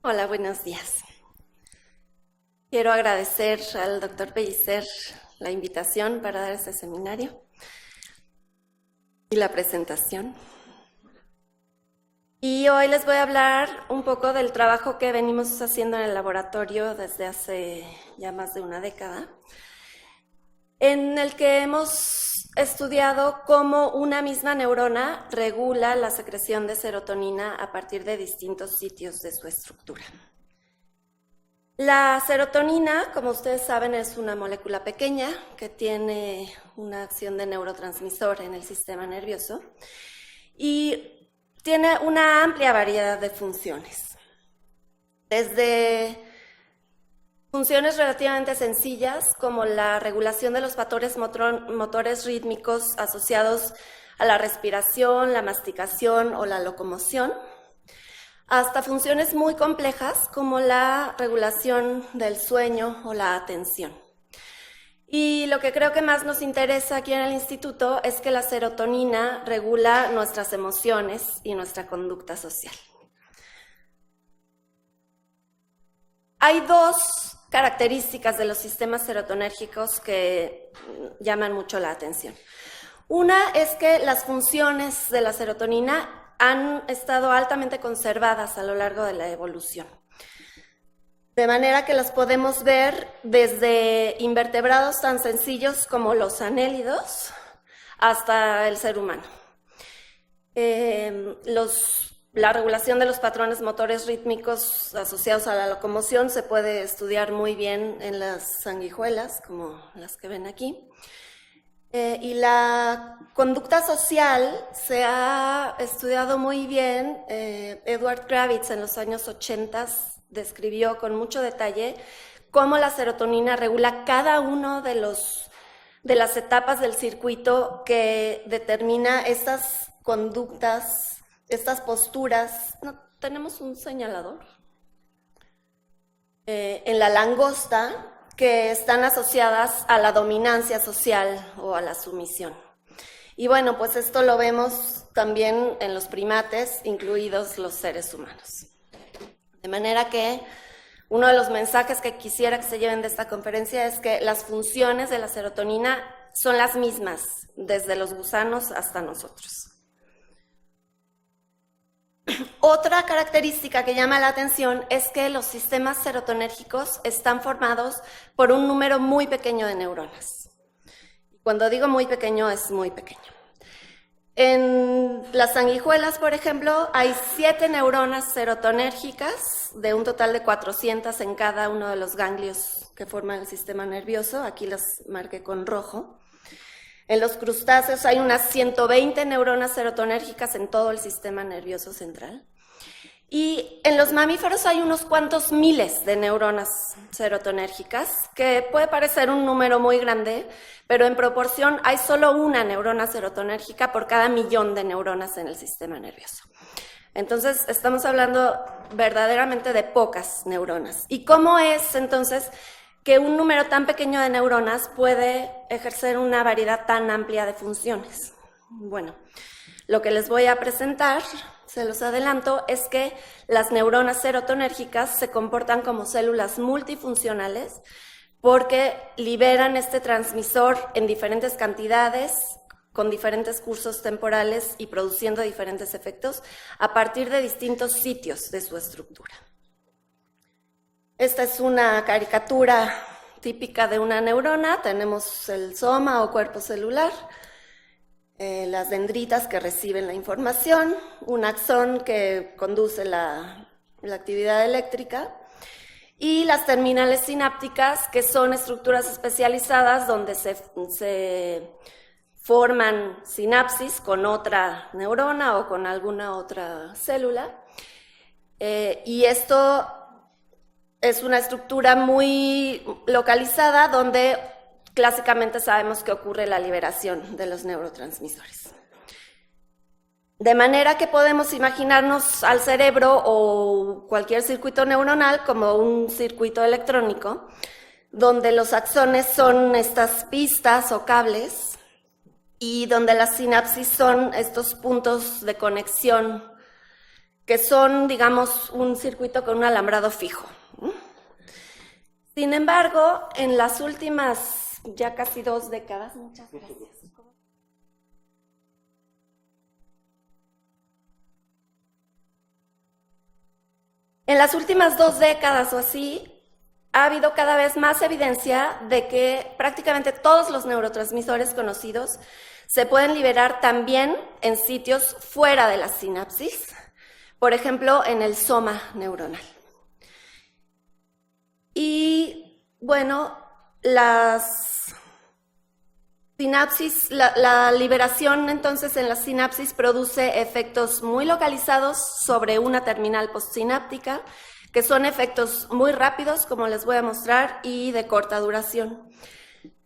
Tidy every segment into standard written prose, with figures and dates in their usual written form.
Hola, buenos días. Quiero agradecer al doctor Pellicer la invitación para dar este seminario y la presentación. Y hoy les voy a hablar un poco del trabajo que venimos haciendo en el laboratorio desde hace ya más de una década, en el que hemos estudiado cómo una misma neurona regula la secreción de serotonina a partir de distintos sitios de su estructura. La serotonina, como ustedes saben, es una molécula pequeña que tiene una acción de neurotransmisor en el sistema nervioso y tiene una amplia variedad de funciones. Desde funciones relativamente sencillas como la regulación de los patrones motores rítmicos asociados a la respiración, la masticación o la locomoción, hasta funciones muy complejas como la regulación del sueño o la atención. Y lo que creo que más nos interesa aquí en el instituto es que la serotonina regula nuestras emociones y nuestra conducta social. Hay dos características de los sistemas serotonérgicos que llaman mucho la atención. Una es que las funciones de la serotonina han estado altamente conservadas a lo largo de la evolución, de manera que las podemos ver desde invertebrados tan sencillos como los anélidos hasta el ser humano. La regulación de los patrones motores rítmicos asociados a la locomoción se puede estudiar muy bien en las sanguijuelas, como las que ven aquí. Y la conducta social se ha estudiado muy bien. Edward Kravitz en los años 80 describió con mucho detalle cómo la serotonina regula cada uno de las etapas del circuito que determina estas conductas, estas posturas. ¿No tenemos un señalador? En la langosta, que están asociadas a la dominancia social o a la sumisión. Y bueno, pues esto lo vemos también en los primates, incluidos los seres humanos. De manera que uno de los mensajes que quisiera que se lleven de esta conferencia es que las funciones de la serotonina son las mismas, desde los gusanos hasta nosotros. Otra característica que llama la atención es que los sistemas serotonérgicos están formados por un número muy pequeño de neuronas. Cuando digo muy pequeño, es muy pequeño. En las sanguijuelas, por ejemplo, hay 7 neuronas serotonérgicas, de un total de 400 en cada uno de los ganglios que forman el sistema nervioso. Aquí las marqué con rojo. En los crustáceos hay unas 120 neuronas serotonérgicas en todo el sistema nervioso central. Y en los mamíferos hay unos cuantos miles de neuronas serotonérgicas, que puede parecer un número muy grande, pero en proporción hay solo una neurona serotonérgica por cada millón de neuronas en el sistema nervioso. Entonces, estamos hablando verdaderamente de pocas neuronas. ¿Y cómo es, entonces, que un número tan pequeño de neuronas puede ejercer una variedad tan amplia de funciones? Bueno, lo que les voy a presentar, se los adelanto, es que las neuronas serotonérgicas se comportan como células multifuncionales porque liberan este transmisor en diferentes cantidades, con diferentes cursos temporales y produciendo diferentes efectos a partir de distintos sitios de su estructura. Esta es una caricatura típica de una neurona. Tenemos el soma o cuerpo celular, las dendritas que reciben la información, un axón que conduce la actividad eléctrica y las terminales sinápticas, que son estructuras especializadas donde se forman sinapsis con otra neurona o con alguna otra célula. Y esto es una estructura muy localizada donde clásicamente sabemos que ocurre la liberación de los neurotransmisores. De manera que podemos imaginarnos al cerebro o cualquier circuito neuronal como un circuito electrónico, donde los axones son estas pistas o cables y donde las sinapsis son estos puntos de conexión que son, digamos, un circuito con un alambrado fijo. Sin embargo, en las últimas ya casi 2 décadas, muchas gracias. En las últimas 2 décadas o así, ha habido cada vez más evidencia de que prácticamente todos los neurotransmisores conocidos se pueden liberar también en sitios fuera de la sinapsis, por ejemplo, en el soma neuronal. Y bueno, las sinapsis, la liberación entonces en la sinapsis produce efectos muy localizados sobre una terminal postsináptica, que son efectos muy rápidos, como les voy a mostrar, y de corta duración.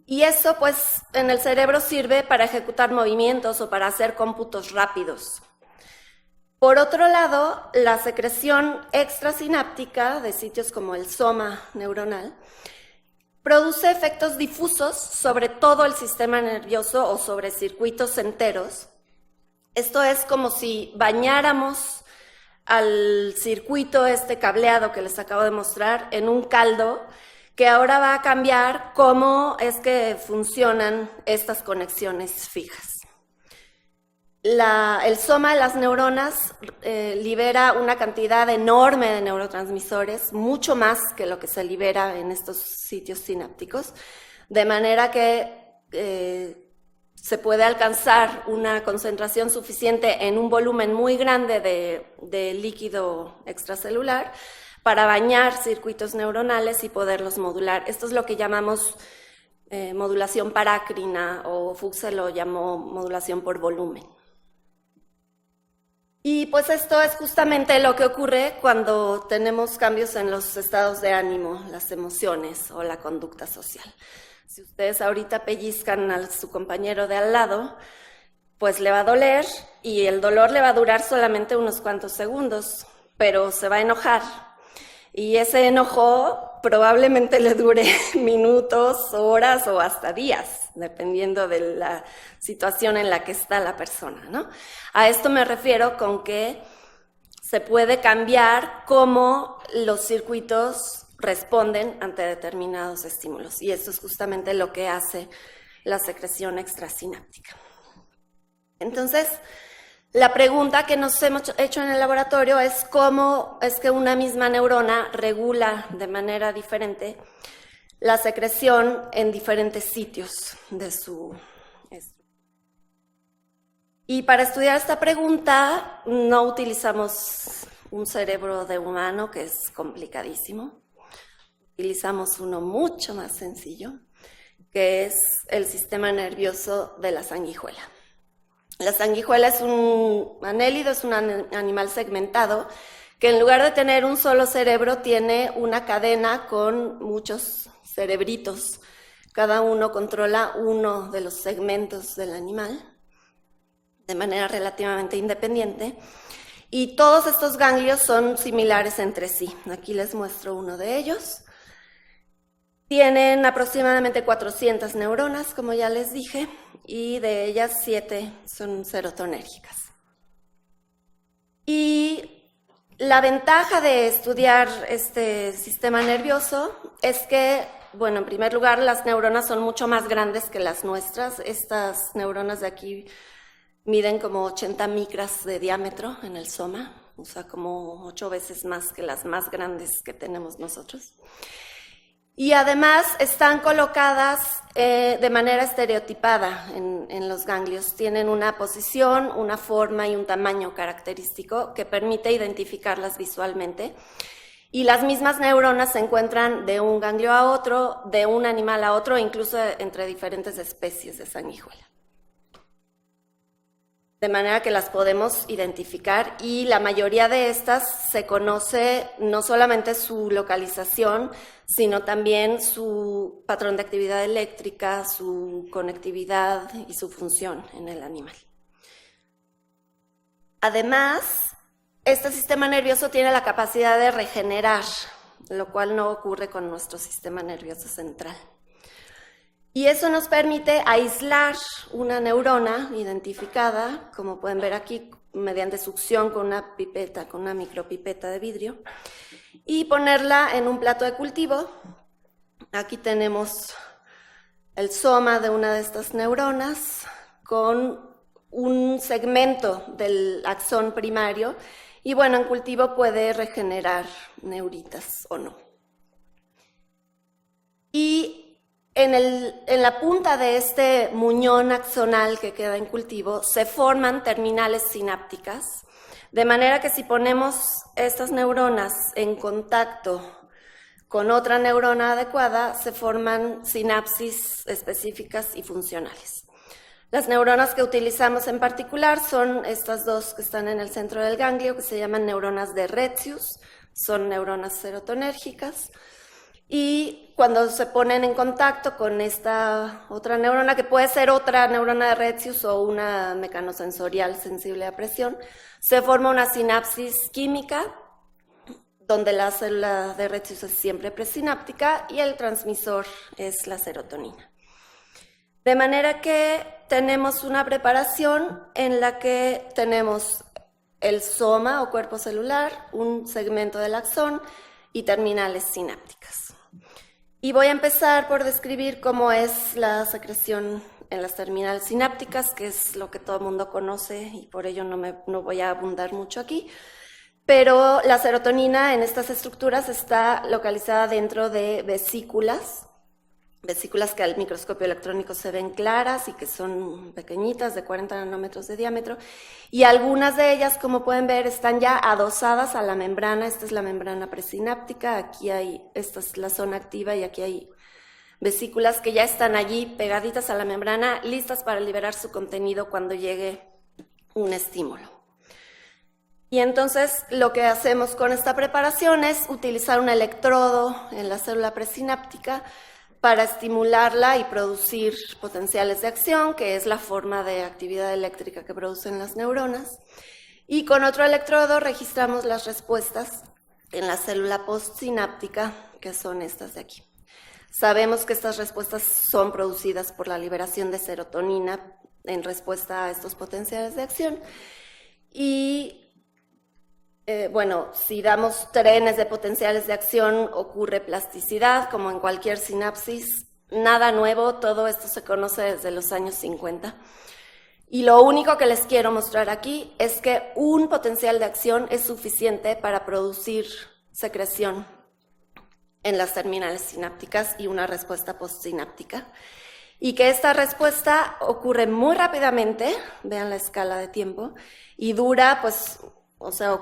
Y eso, pues, en el cerebro sirve para ejecutar movimientos o para hacer cómputos rápidos. Por otro lado, la secreción extrasináptica de sitios como el soma neuronal produce efectos difusos sobre todo el sistema nervioso o sobre circuitos enteros. Esto es como si bañáramos al circuito cableado que les acabo de mostrar en un caldo que ahora va a cambiar cómo es que funcionan estas conexiones fijas. El soma de las neuronas libera una cantidad enorme de neurotransmisores, mucho más que lo que se libera en estos sitios sinápticos, de manera que se puede alcanzar una concentración suficiente en un volumen muy grande de líquido extracelular para bañar circuitos neuronales y poderlos modular. Esto es lo que llamamos modulación parácrina, o Fuchs lo llamó modulación por volumen. Y pues esto es justamente lo que ocurre cuando tenemos cambios en los estados de ánimo, las emociones o la conducta social. Si ustedes ahorita pellizcan a su compañero de al lado, pues le va a doler y el dolor le va a durar solamente unos cuantos segundos, pero se va a enojar. Y ese enojo probablemente le dure minutos, horas o hasta días, dependiendo de la situación en la que está la persona, ¿no? A esto me refiero con que se puede cambiar cómo los circuitos responden ante determinados estímulos. Y eso es justamente lo que hace la secreción extrasináptica. Entonces, la pregunta que nos hemos hecho en el laboratorio es cómo es que una misma neurona regula de manera diferente la secreción en diferentes sitios de su estructura. Y para estudiar esta pregunta no utilizamos un cerebro de humano, que es complicadísimo. Utilizamos uno mucho más sencillo, que es el sistema nervioso de la sanguijuela. La sanguijuela es un anélido, es un animal segmentado, que en lugar de tener un solo cerebro, tiene una cadena con muchos cerebritos. Cada uno controla uno de los segmentos del animal de manera relativamente independiente. Y todos estos ganglios son similares entre sí. Aquí les muestro uno de ellos. Tienen aproximadamente 400 neuronas, como ya les dije, y de ellas 7 son serotonérgicas. Y la ventaja de estudiar este sistema nervioso es que, bueno, en primer lugar, las neuronas son mucho más grandes que las nuestras. Estas neuronas de aquí miden como 80 micras de diámetro en el soma, o sea, como 8 veces más que las más grandes que tenemos nosotros. Y además están colocadas de manera estereotipada en los ganglios. Tienen una posición, una forma y un tamaño característico que permite identificarlas visualmente. Y las mismas neuronas se encuentran de un ganglio a otro, de un animal a otro, incluso entre diferentes especies de sanguijuela. de manera que las podemos identificar y la mayoría de estas se conoce no solamente su localización, sino también su patrón de actividad eléctrica, su conectividad y su función en el animal. Además, este sistema nervioso tiene la capacidad de regenerar, lo cual no ocurre con nuestro sistema nervioso central. Y eso nos permite aislar una neurona identificada, como pueden ver aquí, mediante succión con una pipeta, con una micropipeta de vidrio, y ponerla en un plato de cultivo. Aquí tenemos el soma de una de estas neuronas con un segmento del axón primario, y bueno, en cultivo puede regenerar neuritas o no. Y en la punta de este muñón axonal que queda en cultivo se forman terminales sinápticas, de manera que si ponemos estas neuronas en contacto con otra neurona adecuada, se forman sinapsis específicas y funcionales. Las neuronas que utilizamos en particular son estas dos que están en el centro del ganglio, que se llaman neuronas de Retzius, son neuronas serotonérgicas. Y cuando se ponen en contacto con esta otra neurona, que puede ser otra neurona de Retzius o una mecanosensorial sensible a presión, se forma una sinapsis química, donde la célula de Retzius es siempre presináptica y el transmisor es la serotonina. De manera que tenemos una preparación en la que tenemos el soma o cuerpo celular, un segmento del axón y terminales sinápticas. Y voy a empezar por describir cómo es la secreción en las terminales sinápticas, que es lo que todo el mundo conoce y por ello no voy a abundar mucho aquí. Pero la serotonina en estas estructuras está localizada dentro de vesículas que al microscopio electrónico se ven claras y que son pequeñitas, de 40 nanómetros de diámetro, y algunas de ellas, como pueden ver, están ya adosadas a la membrana. Esta es la membrana presináptica, aquí esta es la zona activa y aquí hay vesículas que ya están allí pegaditas a la membrana, listas para liberar su contenido cuando llegue un estímulo. Y entonces lo que hacemos con esta preparación es utilizar un electrodo en la célula presináptica para estimularla y producir potenciales de acción, que es la forma de actividad eléctrica que producen las neuronas. Y con otro electrodo registramos las respuestas en la célula postsináptica, que son estas de aquí. Sabemos que estas respuestas son producidas por la liberación de serotonina en respuesta a estos potenciales de acción. Y bueno, si damos trenes de potenciales de acción, ocurre plasticidad, como en cualquier sinapsis. Nada nuevo, todo esto se conoce desde los años 50. Y lo único que les quiero mostrar aquí es que un potencial de acción es suficiente para producir secreción en las terminales sinápticas y una respuesta postsináptica. Y que esta respuesta ocurre muy rápidamente, vean la escala de tiempo, y dura, pues, o sea,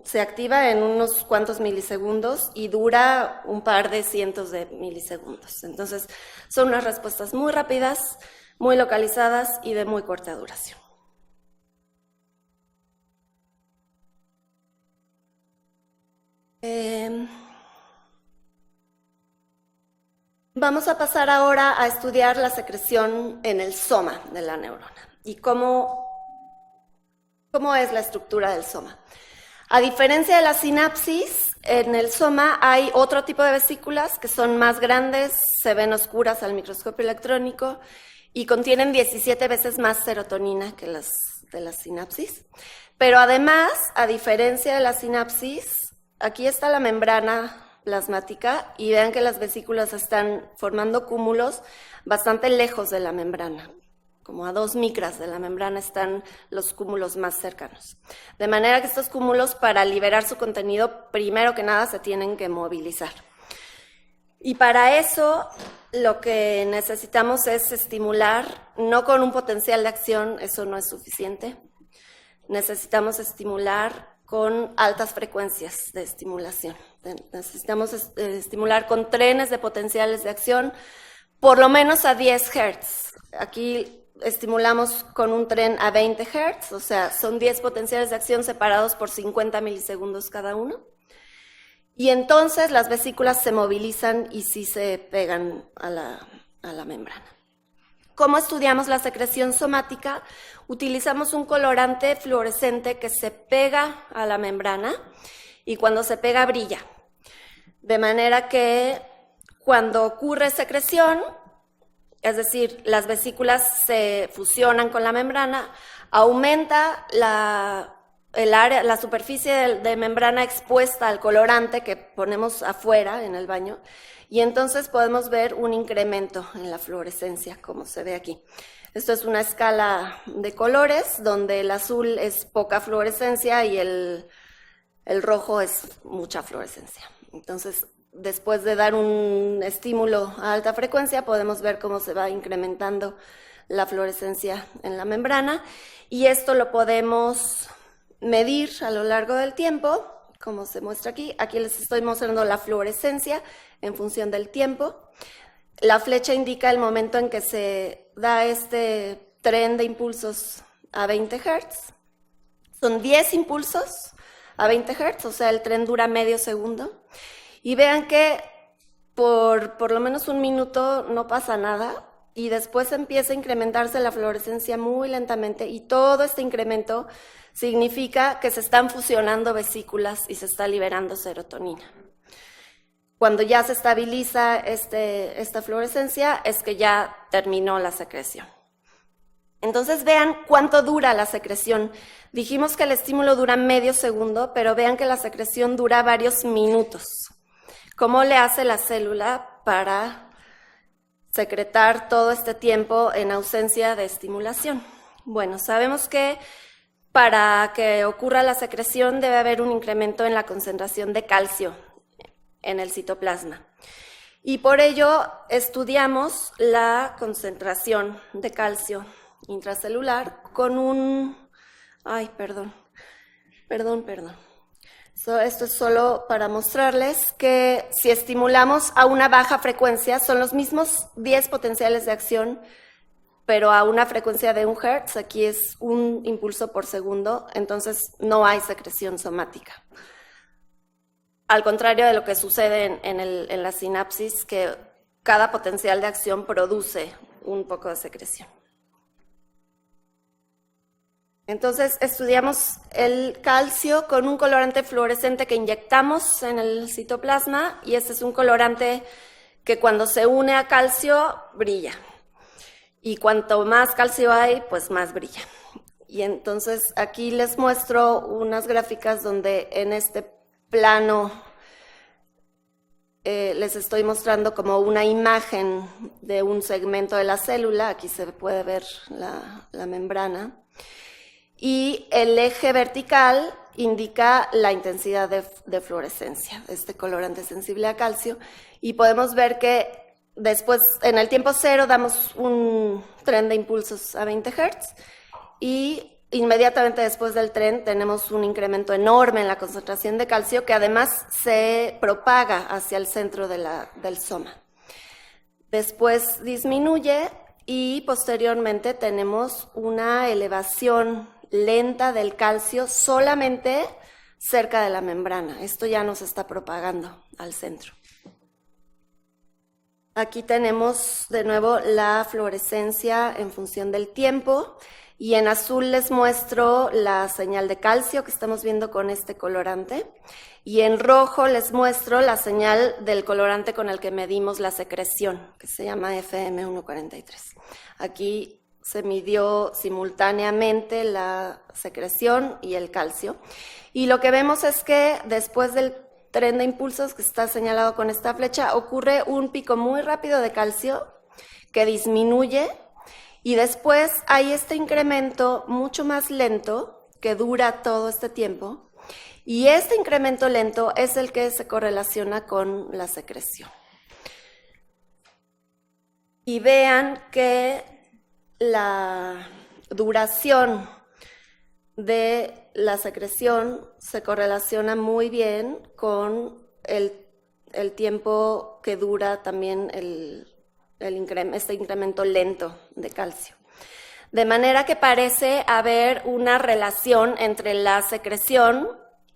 se activa en unos cuantos milisegundos y dura un par de cientos de milisegundos. Entonces, son unas respuestas muy rápidas, muy localizadas y de muy corta duración. Vamos a pasar ahora a estudiar la secreción en el soma de la neurona y cómo es la estructura del soma. A diferencia de la sinapsis, en el soma hay otro tipo de vesículas que son más grandes, se ven oscuras al microscopio electrónico y contienen 17 veces más serotonina que las de la sinapsis. Pero además, a diferencia de la sinapsis, aquí está la membrana plasmática y vean que las vesículas están formando cúmulos bastante lejos de la membrana. Como a 2 micras de la membrana están los cúmulos más cercanos. De manera que estos cúmulos, para liberar su contenido, primero que nada se tienen que movilizar. Y para eso lo que necesitamos es estimular, no con un potencial de acción, eso no es suficiente. Necesitamos estimular con altas frecuencias de estimulación. Necesitamos estimular con trenes de potenciales de acción, por lo menos a 10 Hz. Aquí estimulamos con un tren a 20 Hz, o sea, son 10 potenciales de acción separados por 50 milisegundos cada uno. Y entonces las vesículas se movilizan y sí se pegan a la membrana. ¿Cómo estudiamos la secreción somática? Utilizamos un colorante fluorescente que se pega a la membrana y cuando se pega brilla. De manera que cuando ocurre secreción, es decir, las vesículas se fusionan con la membrana, aumenta la superficie de membrana expuesta al colorante que ponemos afuera en el baño, y entonces podemos ver un incremento en la fluorescencia, como se ve aquí. Esto es una escala de colores, donde el azul es poca fluorescencia y el rojo es mucha fluorescencia. Entonces, después de dar un estímulo a alta frecuencia, podemos ver cómo se va incrementando la fluorescencia en la membrana, y esto lo podemos medir a lo largo del tiempo, como se muestra aquí. Aquí les estoy mostrando la fluorescencia en función del tiempo. La flecha indica el momento en que se da este tren de impulsos a 20 Hz. Son 10 impulsos a 20 Hz, o sea, el tren dura medio segundo. Y vean que por lo menos un minuto no pasa nada, y después empieza a incrementarse la fluorescencia muy lentamente, y todo este incremento significa que se están fusionando vesículas y se está liberando serotonina. Cuando ya se estabiliza esta fluorescencia, es que ya terminó la secreción. Entonces vean cuánto dura la secreción. Dijimos que el estímulo dura medio segundo, pero vean que la secreción dura varios minutos. ¿Cómo le hace la célula para secretar todo este tiempo en ausencia de estimulación? Bueno, sabemos que para que ocurra la secreción debe haber un incremento en la concentración de calcio en el citoplasma. Y por ello estudiamos la concentración de calcio intracelular con un... Esto es solo para mostrarles que si estimulamos a una baja frecuencia, son los mismos 10 potenciales de acción, pero a una frecuencia de 1 Hz, aquí es un impulso por segundo, entonces no hay secreción somática. Al contrario de lo que sucede en la sinapsis, que cada potencial de acción produce un poco de secreción. Entonces estudiamos el calcio con un colorante fluorescente que inyectamos en el citoplasma, y este es un colorante que cuando se une a calcio brilla. Y cuanto más calcio hay, pues más brilla. Y entonces aquí les muestro unas gráficas donde en este plano les estoy mostrando como una imagen de un segmento de la célula. Aquí se puede ver la membrana. Y el eje vertical indica la intensidad de fluorescencia, este colorante sensible a calcio. Y podemos ver que después, en el tiempo cero, damos un tren de impulsos a 20 Hz y inmediatamente después del tren tenemos un incremento enorme en la concentración de calcio, que además se propaga hacia el centro del soma. Después disminuye y posteriormente tenemos una elevación lenta del calcio solamente cerca de la membrana. Esto ya no se está propagando al centro. Aquí tenemos de nuevo la fluorescencia en función del tiempo, y en azul les muestro la señal de calcio que estamos viendo con este colorante, y en rojo les muestro la señal del colorante con el que medimos la secreción, que se llama FM143. Aquí se midió simultáneamente la secreción y el calcio, y lo que vemos es que después del tren de impulsos, que está señalado con esta flecha, ocurre un pico muy rápido de calcio que disminuye, y después hay este incremento mucho más lento que dura todo este tiempo, y este incremento lento es el que se correlaciona con la secreción. Y vean que la duración de la secreción se correlaciona muy bien con el tiempo que dura también este incremento lento de calcio. de manera que parece haber una relación entre la secreción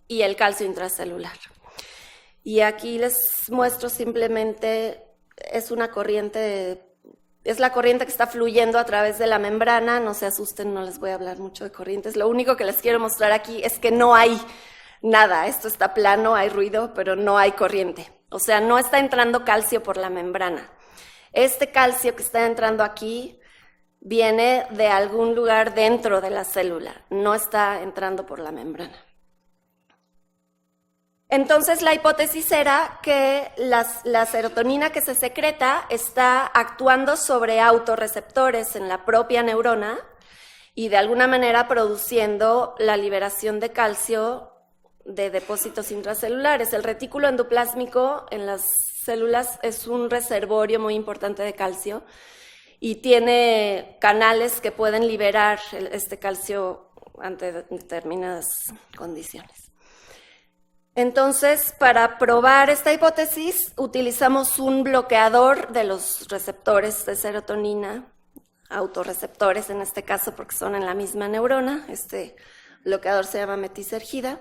y el calcio intracelular. Y aquí les muestro simplemente, es la corriente que está fluyendo a través de la membrana. No se asusten, no les voy a hablar mucho de corrientes. Lo único que les quiero mostrar aquí es que no hay nada. Esto está plano, hay ruido, pero no hay corriente. O sea, no está entrando calcio por la membrana. Este calcio que está entrando aquí viene de algún lugar dentro de la célula, no está entrando por la membrana. Entonces, la hipótesis era que la serotonina que se secreta está actuando sobre autorreceptores en la propia neurona y de alguna manera produciendo la liberación de calcio de depósitos intracelulares. El retículo endoplásmico en las células es un reservorio muy importante de calcio y tiene canales que pueden liberar este calcio ante determinadas condiciones. Entonces, para probar esta hipótesis, utilizamos un bloqueador de los receptores de serotonina, autorreceptores en este caso porque son en la misma neurona. Este bloqueador se llama metisergida.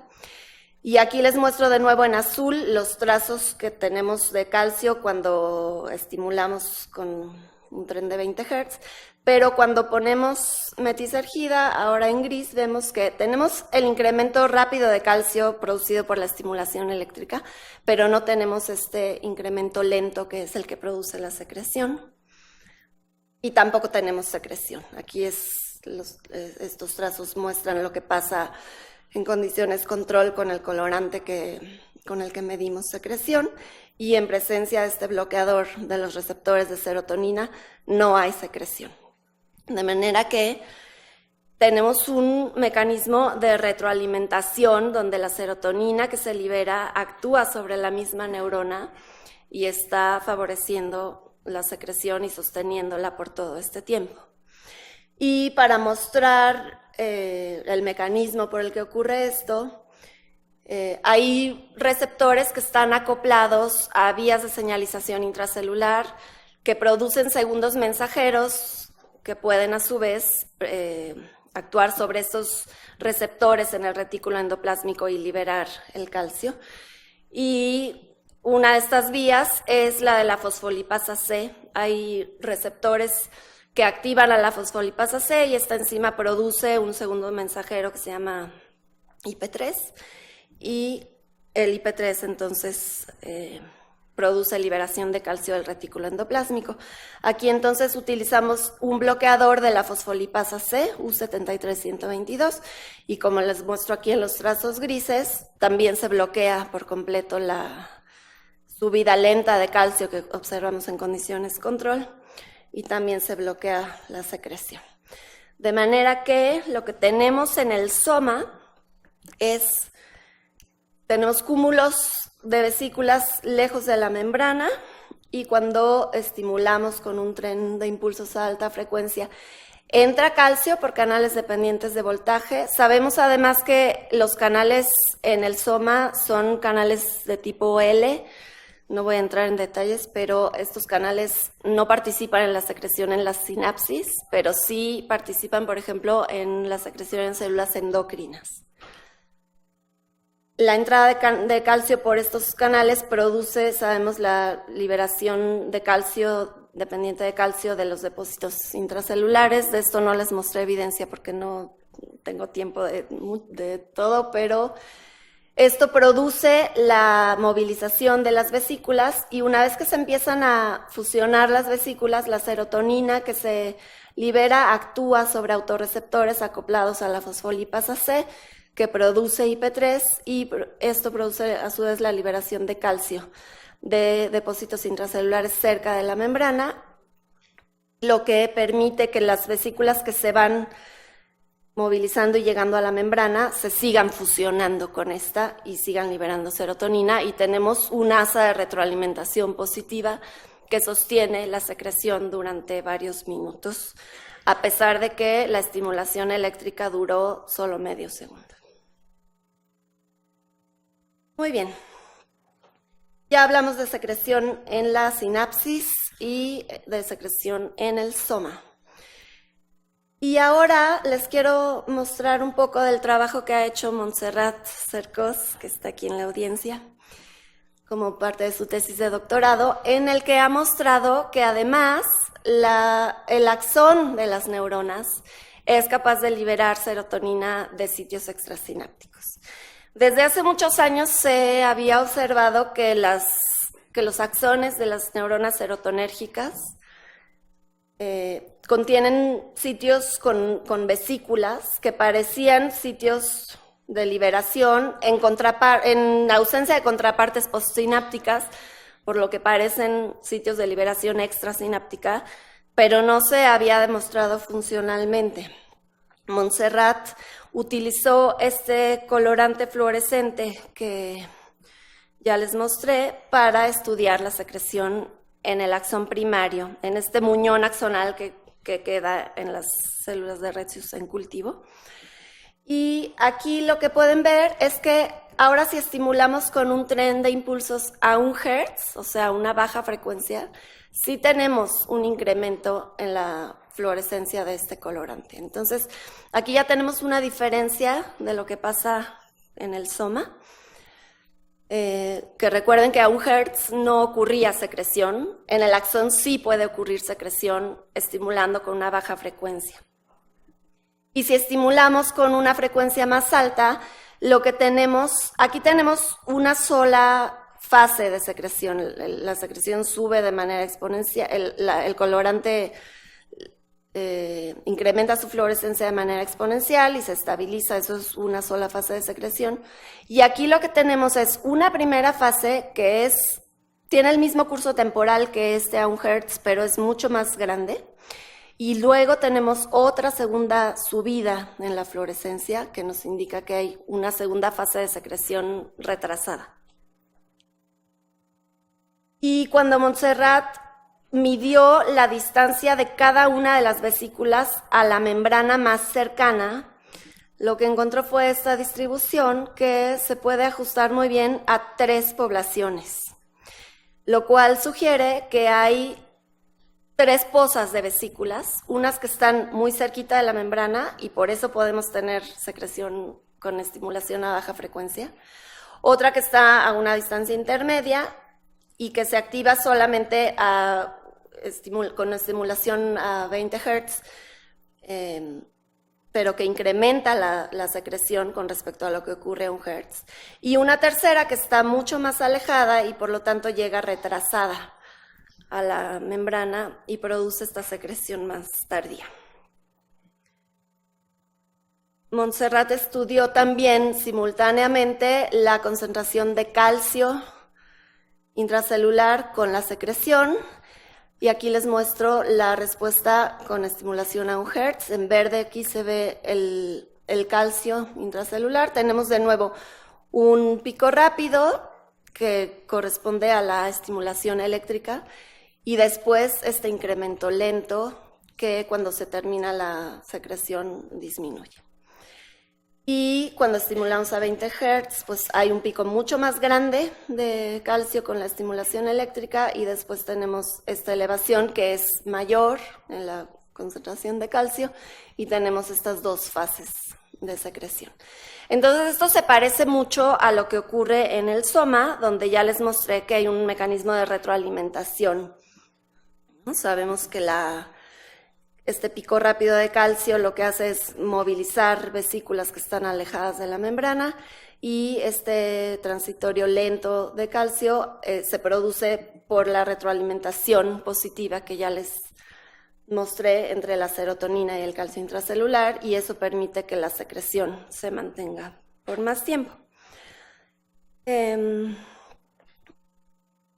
Y aquí les muestro de nuevo en azul los trazos que tenemos de calcio cuando estimulamos con un tren de 20 Hz, pero cuando ponemos metisergida, ahora en gris, vemos que tenemos el incremento rápido de calcio producido por la estimulación eléctrica, pero no tenemos este incremento lento que es el que produce la secreción. Y tampoco tenemos secreción. Aquí estos trazos muestran lo que pasa en condiciones control con el colorante con el que medimos secreción, y en presencia de este bloqueador de los receptores de serotonina no hay secreción. De manera que tenemos un mecanismo de retroalimentación donde la serotonina que se libera actúa sobre la misma neurona y está favoreciendo la secreción y sosteniéndola por todo este tiempo. Y para mostrar el mecanismo por el que ocurre esto, hay receptores que están acoplados a vías de señalización intracelular que producen segundos mensajeros que pueden a su vez actuar sobre estos receptores en el retículo endoplásmico y liberar el calcio. Y una de estas vías es la de la fosfolipasa C. Hay receptores que activan a la fosfolipasa C y esta enzima produce un segundo mensajero que se llama IP3. Y el IP3 entonces produce liberación de calcio del retículo endoplásmico. Aquí entonces utilizamos un bloqueador de la fosfolipasa C, U73122, y como les muestro aquí en los trazos grises, también se bloquea por completo la subida lenta de calcio que observamos en condiciones control, y también se bloquea la secreción. De manera que lo que tenemos en el soma tenemos cúmulos de vesículas lejos de la membrana y cuando estimulamos con un tren de impulsos a alta frecuencia entra calcio por canales dependientes de voltaje. Sabemos además que los canales en el soma son canales de tipo L. No voy a entrar en detalles, pero estos canales no participan en la secreción en las sinapsis, pero sí participan, por ejemplo, en la secreción en células endocrinas. La entrada de calcio por estos canales produce, sabemos, la liberación de calcio, dependiente de calcio, de los depósitos intracelulares. De esto no les mostré evidencia porque no tengo tiempo de todo, pero esto produce la movilización de las vesículas y una vez que se empiezan a fusionar las vesículas, la serotonina que se libera actúa sobre autorreceptores acoplados a la fosfolipasa C, que produce IP3 y esto produce a su vez la liberación de calcio de depósitos intracelulares cerca de la membrana, lo que permite que las vesículas que se van movilizando y llegando a la membrana se sigan fusionando con esta y sigan liberando serotonina, y tenemos un asa de retroalimentación positiva que sostiene la secreción durante varios minutos, a pesar de que la estimulación eléctrica duró solo medio segundo. Muy bien. Ya hablamos de secreción en la sinapsis y de secreción en el soma. Y ahora les quiero mostrar un poco del trabajo que ha hecho Montserrat Cercos, que está aquí en la audiencia, como parte de su tesis de doctorado, en el que ha mostrado que además el axón de las neuronas es capaz de liberar serotonina de sitios extrasinápticos. Desde hace muchos años se había observado que los axones de las neuronas serotonérgicas contienen sitios con vesículas que parecían sitios de liberación en ausencia de contrapartes postsinápticas, por lo que parecen sitios de liberación extrasináptica, pero no se había demostrado funcionalmente. Montserrat utilizó este colorante fluorescente que ya les mostré para estudiar la secreción en el axón primario, en este muñón axonal que queda en las células de Retzius en cultivo. Y aquí lo que pueden ver es que ahora si estimulamos con un tren de impulsos a 1 Hz, o sea, una baja frecuencia, sí tenemos un incremento en la fluorescencia de este colorante. Entonces, aquí ya tenemos una diferencia de lo que pasa en el soma. Que recuerden que a 1 Hz no ocurría secreción, en el axón sí puede ocurrir secreción estimulando con una baja frecuencia. Y si estimulamos con una frecuencia más alta, lo que tenemos, aquí tenemos una sola fase de secreción, la secreción sube de manera exponencial, el colorante incrementa su fluorescencia de manera exponencial y se estabiliza, eso es una sola fase de secreción. Y aquí lo que tenemos es una primera fase que tiene el mismo curso temporal que este a 1 Hz, pero es mucho más grande. Y luego tenemos otra segunda subida en la fluorescencia que nos indica que hay una segunda fase de secreción retrasada. Y cuando Montserrat midió la distancia de cada una de las vesículas a la membrana más cercana, lo que encontró fue esta distribución que se puede ajustar muy bien a 3 poblaciones, lo cual sugiere que hay 3 pozas de vesículas, unas que están muy cerquita de la membrana y por eso podemos tener secreción con estimulación a baja frecuencia, otra que está a una distancia intermedia y que se activa solamente con estimulación a 20 Hz, pero que incrementa la secreción con respecto a lo que ocurre a 1 Hz. Y una tercera que está mucho más alejada y por lo tanto llega retrasada a la membrana y produce esta secreción más tardía. Montserrat estudió también simultáneamente la concentración de calcio intracelular con la secreción y aquí les muestro la respuesta con estimulación a 1 Hz. En verde aquí se ve el calcio intracelular. Tenemos de nuevo un pico rápido que corresponde a la estimulación eléctrica y después este incremento lento que cuando se termina la secreción disminuye. Y cuando estimulamos a 20 Hz, pues hay un pico mucho más grande de calcio con la estimulación eléctrica y después tenemos esta elevación que es mayor en la concentración de calcio y tenemos estas 2 fases de secreción. Entonces esto se parece mucho a lo que ocurre en el soma, donde ya les mostré que hay un mecanismo de retroalimentación. Sabemos que este pico rápido de calcio lo que hace es movilizar vesículas que están alejadas de la membrana y este transitorio lento de calcio se produce por la retroalimentación positiva que ya les mostré entre la serotonina y el calcio intracelular y eso permite que la secreción se mantenga por más tiempo.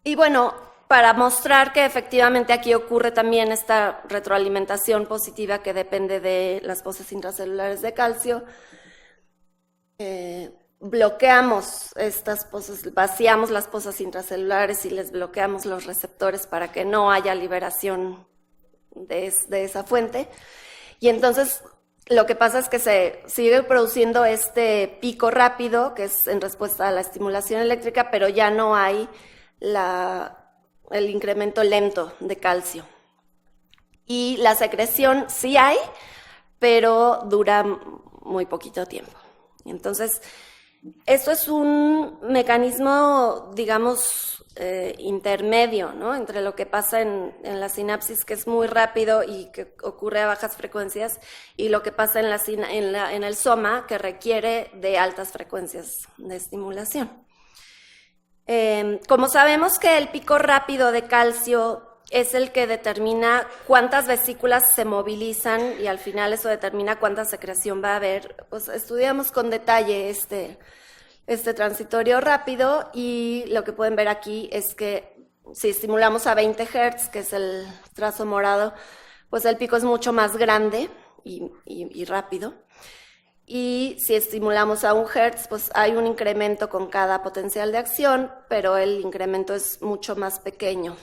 Y bueno, para mostrar que efectivamente aquí ocurre también esta retroalimentación positiva que depende de las pozas intracelulares de calcio, bloqueamos estas pozas, vaciamos las pozas intracelulares y les bloqueamos los receptores para que no haya liberación de esa fuente. Y entonces lo que pasa es que se sigue produciendo este pico rápido, que es en respuesta a la estimulación eléctrica, pero ya no hay el incremento lento de calcio. Y la secreción sí hay, pero dura muy poquito tiempo. Entonces, esto es un mecanismo, digamos, intermedio, ¿no? Entre lo que pasa en la sinapsis, que es muy rápido y que ocurre a bajas frecuencias, y lo que pasa en el soma, que requiere de altas frecuencias de estimulación. Como sabemos que el pico rápido de calcio es el que determina cuántas vesículas se movilizan y al final eso determina cuánta secreción va a haber, pues estudiamos con detalle este transitorio rápido, y lo que pueden ver aquí es que si estimulamos a 20 Hz, que es el trazo morado, pues el pico es mucho más grande y rápido. Y si estimulamos a 1 Hz, pues hay un incremento con cada potencial de acción, pero el incremento es mucho más pequeño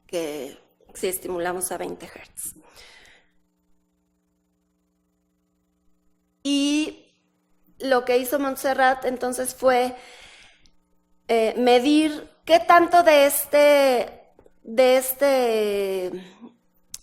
que si estimulamos a 20 Hz. Y lo que hizo Montserrat entonces fue medir qué tanto de este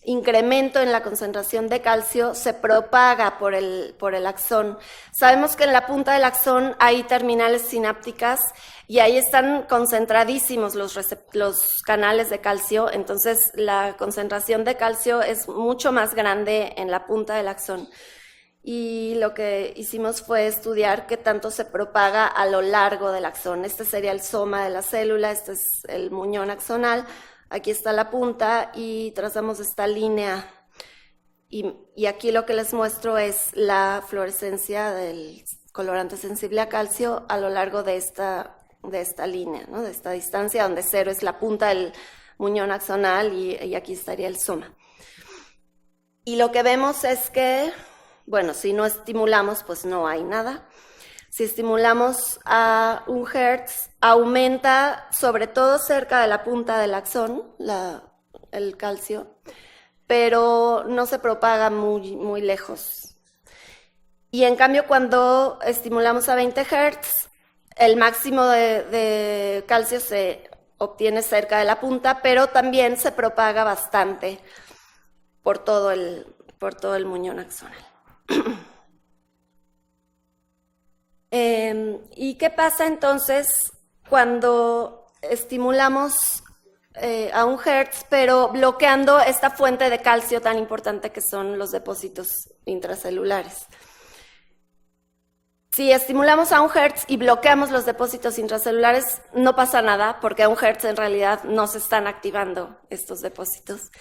incremento en la concentración de calcio se propaga por el axón. Sabemos que en la punta del axón hay terminales sinápticas y ahí están concentradísimos los canales de calcio, entonces la concentración de calcio es mucho más grande en la punta del axón. Y lo que hicimos fue estudiar qué tanto se propaga a lo largo del axón. Este sería el soma de la célula, este es el muñón axonal. Aquí está la punta y trazamos esta línea. Y aquí lo que les muestro es la fluorescencia del colorante sensible a calcio a lo largo de esta línea, ¿no? De esta distancia, donde 0 es la punta del muñón axonal y aquí estaría el soma. Y lo que vemos es que, bueno, si no estimulamos, pues no hay nada. Si estimulamos a 1 Hz, aumenta sobre todo cerca de la punta del axón el calcio, pero no se propaga muy lejos. Y en cambio, cuando estimulamos a 20 Hz, el máximo de calcio se obtiene cerca de la punta, pero también se propaga bastante por todo el muñón axonal. ¿Y qué pasa entonces cuando estimulamos a 1 Hz, pero bloqueando esta fuente de calcio tan importante que son los depósitos intracelulares? Si estimulamos a 1 Hz y bloqueamos los depósitos intracelulares, no pasa nada, porque a 1 Hz en realidad no se están activando estos depósitos.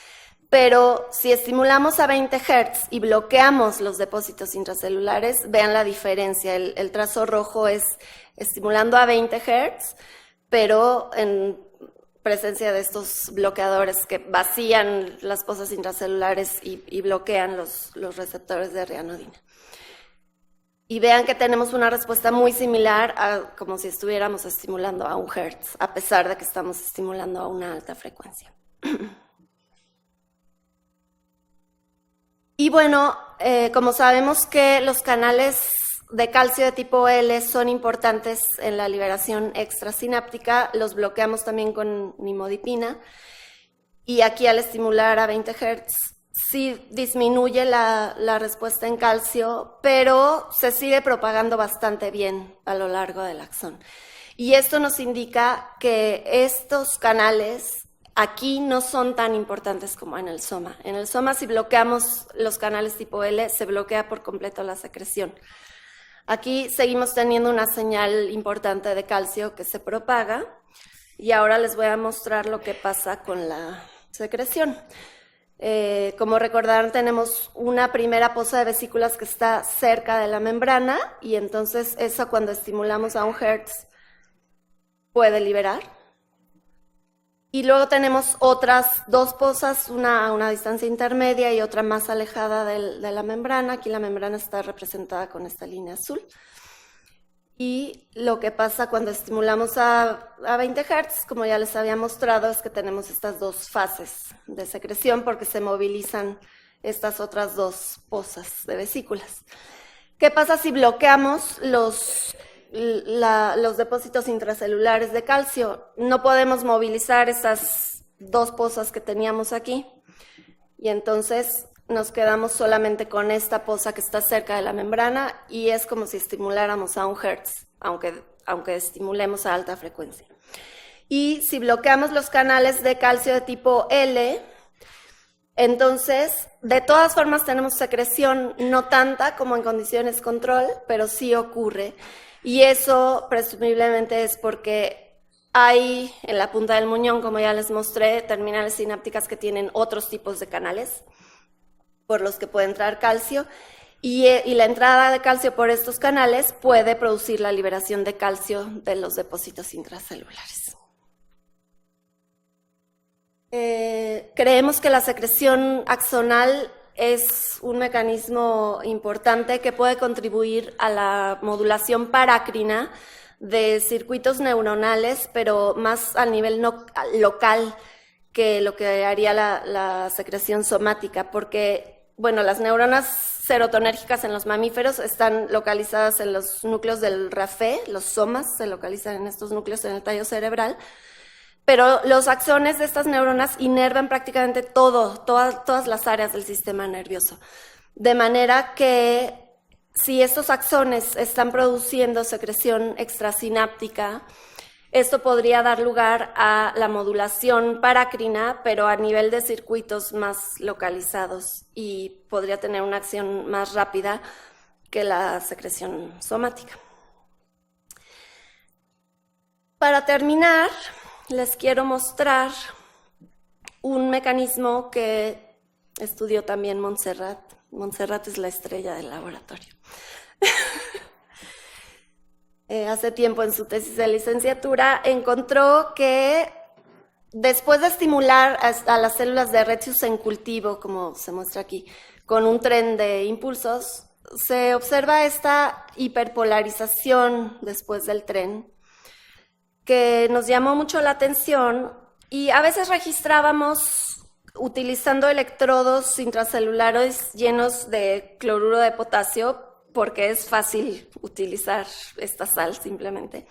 Pero si estimulamos a 20 Hz y bloqueamos los depósitos intracelulares, vean la diferencia. El trazo rojo es estimulando a 20 Hz, pero en presencia de estos bloqueadores que vacían las fosas intracelulares y bloquean los receptores de rianodina. Y vean que tenemos una respuesta muy similar a como si estuviéramos estimulando a 1 Hz, a pesar de que estamos estimulando a una alta frecuencia. Y bueno, como sabemos que los canales de calcio de tipo L son importantes en la liberación extrasináptica, los bloqueamos también con nimodipina. Y aquí al estimular a 20 Hz sí disminuye la respuesta en calcio, pero se sigue propagando bastante bien a lo largo del axón. Y esto nos indica que estos canales aquí no son tan importantes como en el soma. En el soma, si bloqueamos los canales tipo L, se bloquea por completo la secreción. Aquí seguimos teniendo una señal importante de calcio que se propaga, y ahora les voy a mostrar lo que pasa con la secreción. Como recordarán, tenemos una primera fosa de vesículas que está cerca de la membrana, y entonces esa, cuando estimulamos a 1 Hz, puede liberar. Y luego tenemos otras 2 fosas, una a una distancia intermedia y otra más alejada de la membrana. Aquí la membrana está representada con esta línea azul. Y lo que pasa cuando estimulamos a 20 Hz, como ya les había mostrado, es que tenemos estas 2 fases de secreción porque se movilizan estas otras 2 fosas de vesículas. ¿Qué pasa si bloqueamos los depósitos intracelulares de calcio? No podemos movilizar esas 2 fosas que teníamos aquí, y entonces nos quedamos solamente con esta poza que está cerca de la membrana y es como si estimuláramos a 1 Hz, aunque estimulemos a alta frecuencia. Y si bloqueamos los canales de calcio de tipo L, entonces, de todas formas tenemos secreción no tanta como en condiciones control, pero sí ocurre. Y eso presumiblemente es porque hay en la punta del muñón, como ya les mostré, terminales sinápticas que tienen otros tipos de canales por los que puede entrar calcio. Y la entrada de calcio por estos canales puede producir la liberación de calcio de los depósitos intracelulares. Creemos que la secreción axonal es un mecanismo importante que puede contribuir a la modulación parácrina de circuitos neuronales, pero más a nivel local que lo que haría la secreción somática, porque, bueno, las neuronas serotonérgicas en los mamíferos están localizadas en los núcleos del RAFE, los somas se localizan en estos núcleos en el tallo cerebral, pero los axones de estas neuronas inervan prácticamente todas las áreas del sistema nervioso. De manera que si estos axones están produciendo secreción extrasináptica, esto podría dar lugar a la modulación parácrina, pero a nivel de circuitos más localizados y podría tener una acción más rápida que la secreción somática. Para terminar, les quiero mostrar un mecanismo que estudió también Montserrat. Montserrat es la estrella del laboratorio. Hace tiempo en su tesis de licenciatura encontró que después de estimular a las células de Retius en cultivo, como se muestra aquí, con un tren de impulsos, se observa esta hiperpolarización después del tren, que nos llamó mucho la atención y a veces registrábamos utilizando electrodos intracelulares llenos de cloruro de potasio, porque es fácil utilizar esta sal simplemente.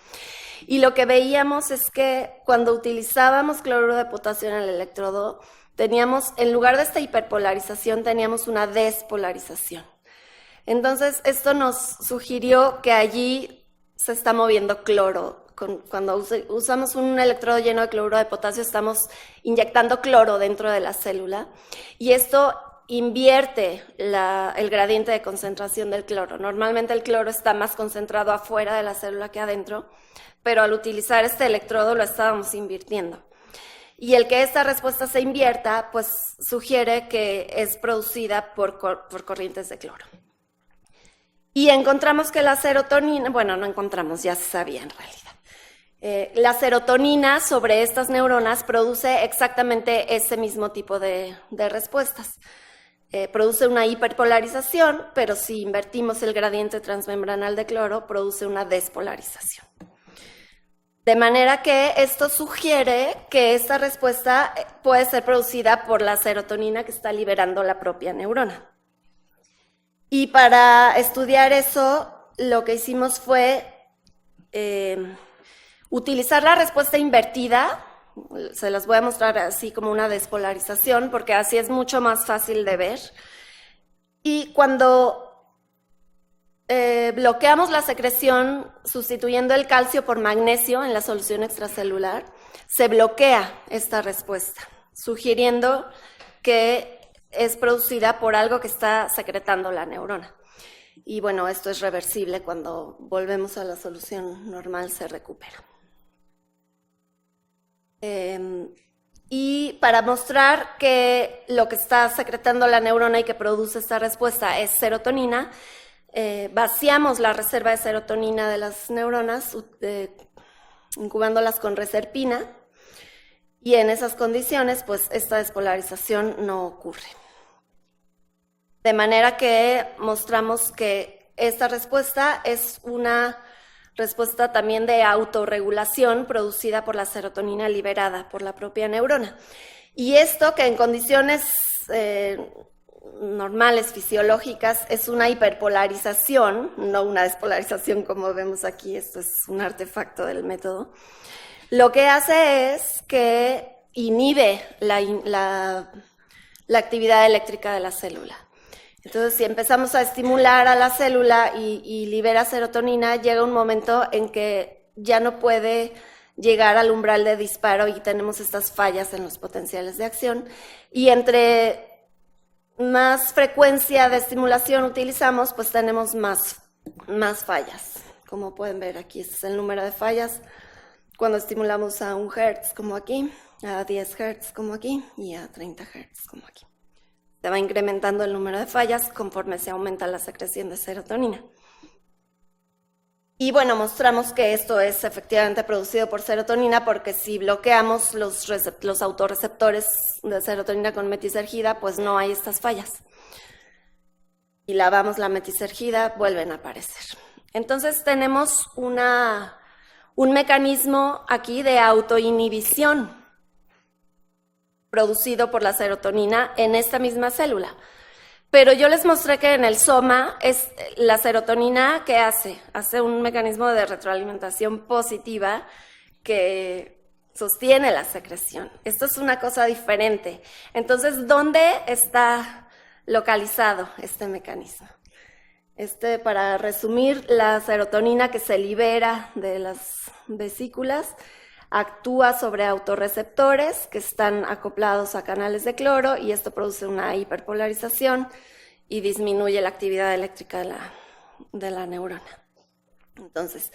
Y lo que veíamos es que cuando utilizábamos cloruro de potasio en el electrodo, teníamos, en lugar de esta hiperpolarización, teníamos una despolarización. Entonces, esto nos sugirió que allí se está moviendo cloro. Cuando usamos un electrodo lleno de cloruro de potasio, estamos inyectando cloro dentro de la célula y esto invierte el gradiente de concentración del cloro. Normalmente el cloro está más concentrado afuera de la célula que adentro, pero al utilizar este electrodo lo estábamos invirtiendo. Y el que esta respuesta se invierta, pues sugiere que es producida por corrientes de cloro. Y encontramos que la serotonina, bueno, no encontramos, ya se sabía en realidad. La serotonina sobre estas neuronas produce exactamente ese mismo tipo de respuestas. Produce una hiperpolarización, pero si invertimos el gradiente transmembranal de cloro, produce una despolarización. De manera que esto sugiere que esta respuesta puede ser producida por la serotonina que está liberando la propia neurona. Y para estudiar eso, lo que hicimos fue utilizar la respuesta invertida. Se las voy a mostrar así como una despolarización, porque así es mucho más fácil de ver. Y cuando bloqueamos la secreción sustituyendo el calcio por magnesio en la solución extracelular, se bloquea esta respuesta, sugiriendo que es producida por algo que está secretando la neurona. Y bueno, esto es reversible, cuando volvemos a la solución normal se recupera. Y para mostrar que lo que está secretando la neurona y que produce esta respuesta es serotonina, vaciamos la reserva de serotonina de las neuronas, incubándolas con reserpina, y en esas condiciones, pues esta despolarización no ocurre. De manera que mostramos que esta respuesta es una respuesta también de autorregulación producida por la serotonina liberada por la propia neurona. Y esto que en condiciones normales, fisiológicas, es una hiperpolarización, no una despolarización como vemos aquí, esto es un artefacto del método, lo que hace es que inhibe la la actividad eléctrica de la célula. Entonces, si empezamos a estimular a la célula y libera serotonina, llega un momento en que ya no puede llegar al umbral de disparo y tenemos estas fallas en los potenciales de acción. Y entre más frecuencia de estimulación utilizamos, pues tenemos más fallas. Como pueden ver aquí, este es el número de fallas cuando estimulamos a 1 Hz, como aquí, a 10 Hz, como aquí, y a 30 Hz, como aquí. Se va incrementando el número de fallas conforme se aumenta la secreción de serotonina. Y bueno, mostramos que esto es efectivamente producido por serotonina porque si bloqueamos los autorreceptores de serotonina con metisergida, pues no hay estas fallas. Y lavamos la metisergida, vuelven a aparecer. Entonces tenemos un mecanismo aquí de autoinhibición producido por la serotonina en esta misma célula. Pero yo les mostré que en el soma es la serotonina que hace un mecanismo de retroalimentación positiva que sostiene la secreción. Esto es una cosa diferente. Entonces, ¿dónde está localizado este mecanismo? Para resumir, la serotonina que se libera de las vesículas actúa sobre autorreceptores que están acoplados a canales de cloro y esto produce una hiperpolarización y disminuye la actividad eléctrica de la neurona. Entonces,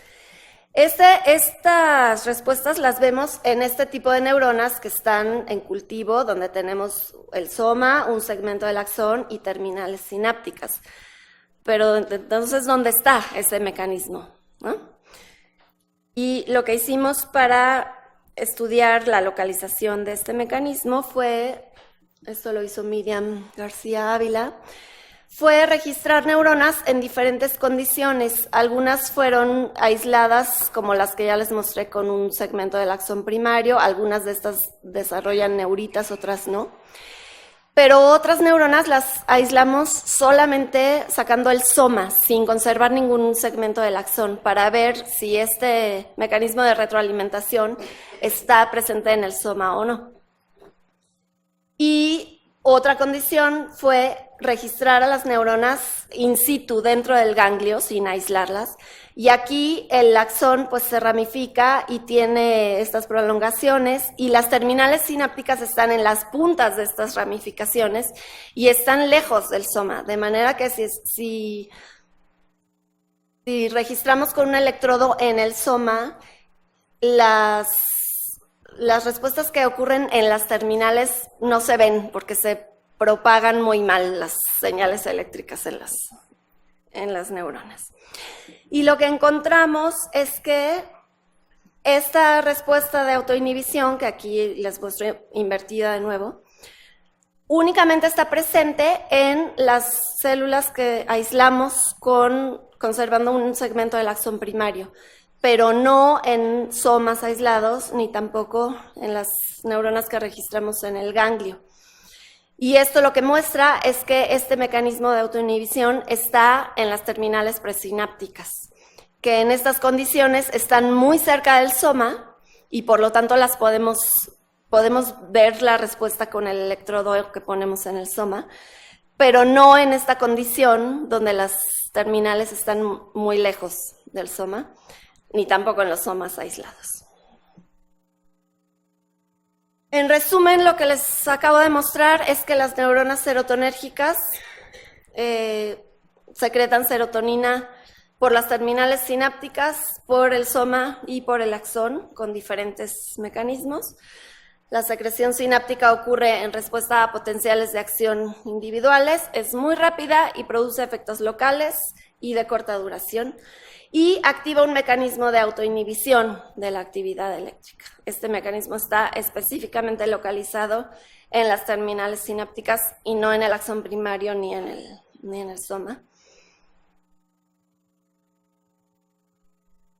estas respuestas las vemos en este tipo de neuronas que están en cultivo, donde tenemos el soma, un segmento del axón y terminales sinápticas. Pero entonces, ¿dónde está ese mecanismo? ¿No? Y lo que hicimos para estudiar la localización de este mecanismo fue, esto lo hizo Miriam García Ávila, fue registrar neuronas en diferentes condiciones. Algunas fueron aisladas, como las que ya les mostré con un segmento del axón primario, algunas de estas desarrollan neuritas, otras no. Pero otras neuronas las aislamos solamente sacando el soma, sin conservar ningún segmento del axón, para ver si este mecanismo de retroalimentación está presente en el soma o no. Y otra condición fue registrar a las neuronas in situ dentro del ganglio, sin aislarlas. Y aquí el axón pues se ramifica y tiene estas prolongaciones y las terminales sinápticas están en las puntas de estas ramificaciones y están lejos del soma, de manera que si registramos con un electrodo en el soma, las respuestas que ocurren en las terminales no se ven porque se propagan muy mal las señales eléctricas en las neuronas. Y lo que encontramos es que esta respuesta de autoinhibición, que aquí les muestro invertida de nuevo, únicamente está presente en las células que aislamos conservando un segmento del axón primario, pero no en somas aislados, ni tampoco en las neuronas que registramos en el ganglio. Y esto lo que muestra es que este mecanismo de autoinhibición está en las terminales presinápticas, que en estas condiciones están muy cerca del soma y por lo tanto las podemos ver la respuesta con el electrodo que ponemos en el soma, pero no en esta condición donde las terminales están muy lejos del soma, ni tampoco en los somas aislados. En resumen, lo que les acabo de mostrar es que las neuronas serotonérgicas secretan serotonina por las terminales sinápticas, por el soma y por el axón, con diferentes mecanismos. La secreción sináptica ocurre en respuesta a potenciales de acción individuales, es muy rápida y produce efectos locales y de corta duración, y activa un mecanismo de autoinhibición de la actividad eléctrica. Este mecanismo está específicamente localizado en las terminales sinápticas y no en el axón primario ni en el soma.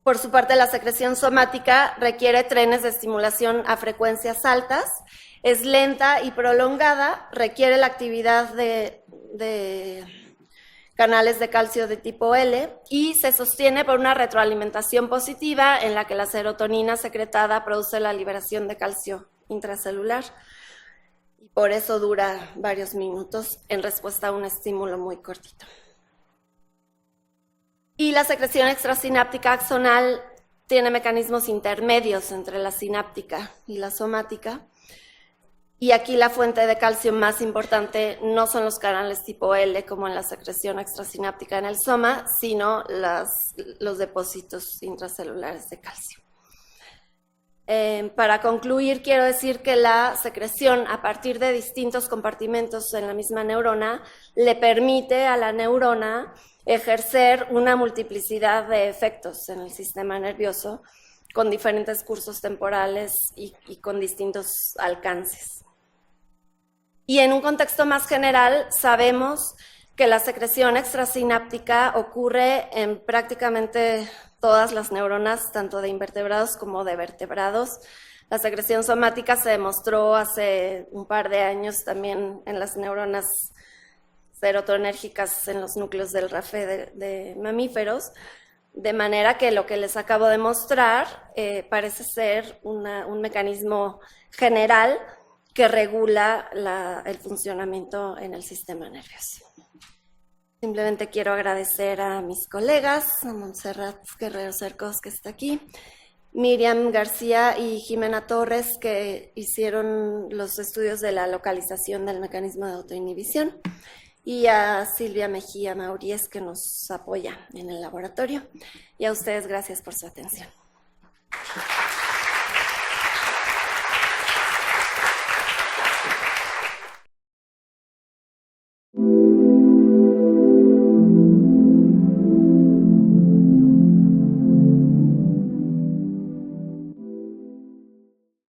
Por su parte, la secreción somática requiere trenes de estimulación a frecuencias altas, es lenta y prolongada, requiere la actividad de canales de calcio de tipo L y se sostiene por una retroalimentación positiva en la que la serotonina secretada produce la liberación de calcio intracelular. Y Por eso dura varios minutos en respuesta a un estímulo muy cortito. Y la secreción extrasináptica axonal tiene mecanismos intermedios entre la sináptica y la somática. Y aquí la fuente de calcio más importante no son los canales tipo L, como en la secreción extrasináptica en el soma, sino los depósitos intracelulares de calcio. Para concluir, quiero decir que la secreción a partir de distintos compartimentos en la misma neurona le permite a la neurona ejercer una multiplicidad de efectos en el sistema nervioso con diferentes cursos temporales y con distintos alcances. Y en un contexto más general, sabemos que la secreción extrasináptica ocurre en prácticamente todas las neuronas, tanto de invertebrados como de vertebrados. La secreción somática se demostró hace un par de años también en las neuronas serotonérgicas en los núcleos del RAFE de mamíferos, de manera que lo que les acabo de mostrar parece ser un mecanismo general que regula el funcionamiento en el sistema nervioso. Simplemente quiero agradecer a mis colegas, a Montserrat Guerrero Cercos, que está aquí, Miriam García y Jimena Torres, que hicieron los estudios de la localización del mecanismo de autoinhibición, y a Silvia Mejía Mauríez, que nos apoya en el laboratorio. Y a ustedes, gracias por su atención.